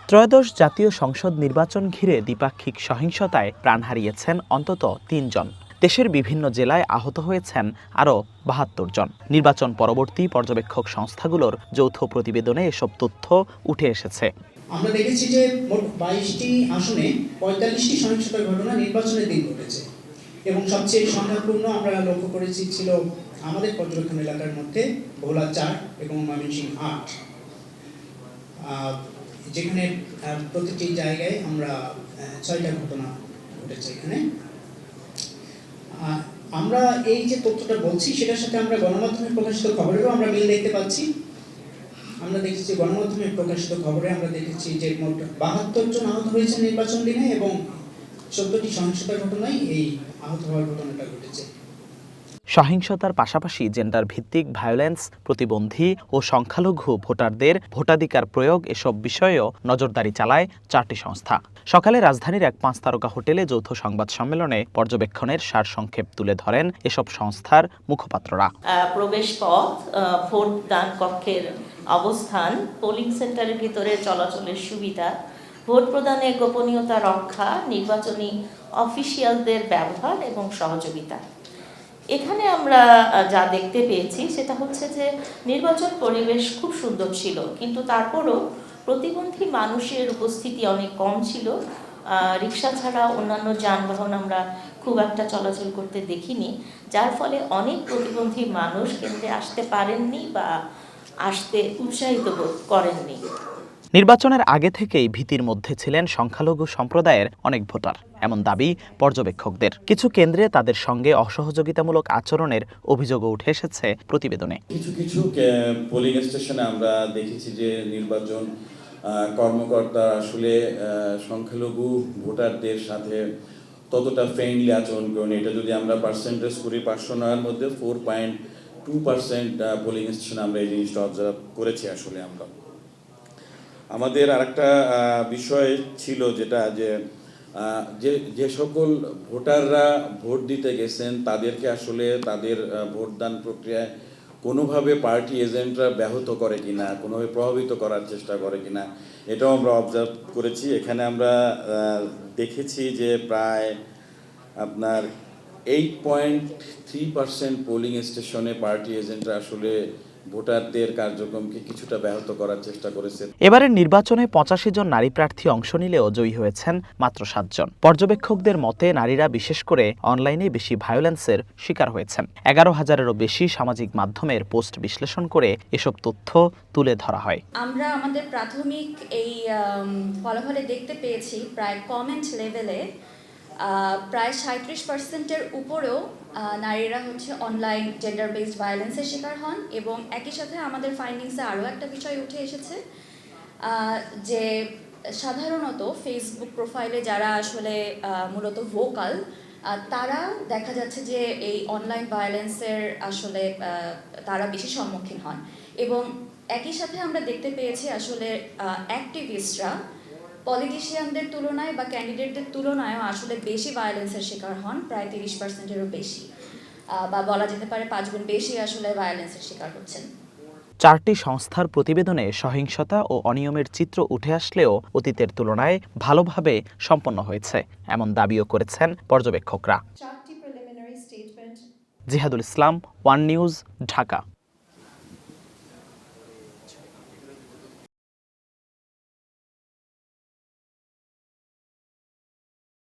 ত্রয়োদশ জাতীয় সংসদ নির্বাচন ঘিরে দ্বিপাক্ষিক সহিংসতায় প্রাণ হারিয়েছেন অন্তত ৩ জন। দেশের বিভিন্ন জেলায় আহত হয়েছেন আরও ৭২ জন। নির্বাচন পরবর্তী পর্যবেক্ষক সংস্থাগুলোর যৌথ প্রতিবেদনে এসব তথ্য উঠে এসেছে। আমরা দেখেছি যে মোট ২২টি আসনে ৪৫টি সহিংসতার ঘটনা নির্বাচনের দিন ঘটেছে এবং সবচেয়ে সংখ্যাপূর্ণ আমরা লক্ষ্য করেছি ছিল আমাদের পর্যবেক্ষণ এলাকার মধ্যে ভোলা ৪ এবং ময়মনসিংহ ৮, যেখানে প্রতিটি জায়গায় আমরা ৬টা ঘটনা ঘটেছে। এখানে আমরা এই যে তথ্যটা বলছি সেটার সাথে আমরা গণমাধ্যমে প্রকাশিত খবরেরও আমরা মিল দেখতে পাচ্ছি। আমরা দেখেছি গণমাধ্যমে প্রকাশিত খবরে আমরা দেখেছি যে মোট ৭২ জন আহত হয়েছে নির্বাচন দিনে এবং ১৪টি সহিংসতার ঘটনায় এই আহত হওয়ার ঘটনাটা ঘটেছে। সহিংসতার পাশাপাশি জেন্ডার ভিত্তিক ভায়োলেন্স প্রতিবন্ধী ও সংখ্যালঘু ভোটারদের ভোটাধিকার প্রয়োগ এসব বিষয়েও নজরদারি চালায় ৪টি সংস্থা। সকালে রাজধানীর এক ৫ তারকা হোটেলে যৌথ সংবাদ সম্মেলনে পর্যবেক্ষণের সারসংক্ষেপ তুলে ধরেন এসব সংস্থার মুখপাত্ররা। প্রবেশ পথ, ভোট দান কক্ষের অবস্থান, পোলিং সেন্টারের ভিতরে চলাচলের সুবিধা, ভোট প্রদানে গোপনীয়তা রক্ষা, নির্বাচনী অফিসিয়ালদের ব্যবহার এবং সহযোগিতা। এখানে আমরা যা দেখতে পেয়েছি সেটা হচ্ছে যে নির্বাচন পরিবেশ খুব সুন্দর ছিল, কিন্তু তারপরও প্রতিবন্ধী মানুষের উপস্থিতি অনেক কম ছিল। রিক্সা ছাড়া অন্যান্য যানবাহন আমরা খুব একটা চলাচল করতে দেখিনি, যার ফলে অনেক প্রতিবন্ধী মানুষ কেন্দ্রে আসতে পারেননি বা আসতে উৎসাহিত করেননি। নির্বাচনের আগে থেকেই ভীতির মধ্যে ছিলেন সংখ্যালঘু সম্প্রদায়ের অনেক ভোটার, এমন দাবি পর্যবেক্ষকদের। কিছু কেন্দ্রে তাদের সঙ্গে অসহযোগিতামূলক আচরণের অভিযোগও উঠে এসেছে প্রতিবেদনে। কিছু পোলিং স্টেশনে আমরা দেখেছি যে নির্বাচন কর্মকর্তা আসলে সংখ্যালঘু ভোটারদের সাথে ততটা ফ্রেন্ডলি আচরণ করেন। এটা যদি আমরা পার্সেন্টেজ করি ৫০০ মধ্যে 4.2% পোলিং স্টেশনে আমরা এই জিনিসটা অবজার্ভ করেছি। আসলে আমরা আমাদের আরেকটা বিষয় ছিল যেটা যে সকল ভোটাররা ভোট দিতে গেছেন তাদেরকে আসলে তাদের ভোটদান প্রক্রিয়ায় কোনোভাবে পার্টি এজেন্টরা ব্যাহত করে কিনা, কোনোভাবে প্রভাবিত করার চেষ্টা করে কিনা, এটাও আমরা অবজার্ভ করেছি। এখানে আমরা দেখেছি যে প্রায় আপনার 8.3% পোলিং স্টেশনে পার্টি এজেন্টরা আসলে ভোটারদের কার্যক্রমকে কিছুটা ব্যাহত করার চেষ্টা করেছে। এবারের নির্বাচনে ৮৫ জন নারী প্রার্থী অংশ নিলেও জয়ী হয়েছেন মাত্র ৭ জন। পর্যবেক্ষকদের মতে নারীরা বিশেষ করে অনলাইনে বেশি ভায়োলেন্সের শিকার হয়েছেন। ১১,০০০-এরও বেশি সামাজিক মাধ্যমের পোস্ট বিশ্লেষণ করে এসব তথ্য তুলে ধরা হয়। আমরা আমাদের প্রাথমিক এই ফলাফলে দেখতে পেয়েছি প্রায় কমেন্ট লেভেলে প্রায় ৩৭%-এর উপরেও নারীরা হচ্ছে অনলাইন জেন্ডার বেসড ভায়োলেন্সের শিকার হন। এবং একই সাথে আমাদের ফাইন্ডিংসে আরও একটা বিষয় উঠে এসেছে যে সাধারণত ফেসবুক প্রোফাইলে যারা আসলে মূলত ভোকাল, তারা দেখা যাচ্ছে যে এই অনলাইন ভায়োলেন্সের আসলে তারা বেশি সম্মুখীন হন। এবং একই সাথে আমরা দেখতে পেয়েছি আসলে অ্যাক্টিভিস্টরা পলিটিশিয়ানদের তুলনায় বা ক্যান্ডিডেটদের তুলনায়ও আসলে বেশি ভায়োলেন্সের শিকার হন, প্রায় ৩০%-এরও বেশি, বা বলা যেতে পারে ৫ গুণ বেশি আসলে ভায়োলেন্সের শিকার হচ্ছেন। ৪টি সংস্থার প্রতিবেদনে সহিংসতা ও অনিয়মের চিত্র উঠে আসলেও অতীতের তুলনায় ভালোভাবে সম্পন্ন হয়েছে, এমন দাবিও করেছেন পর্যবেক্ষকরা। জিহাদুল ইসলাম, ওয়ান নিউজ, ঢাকা।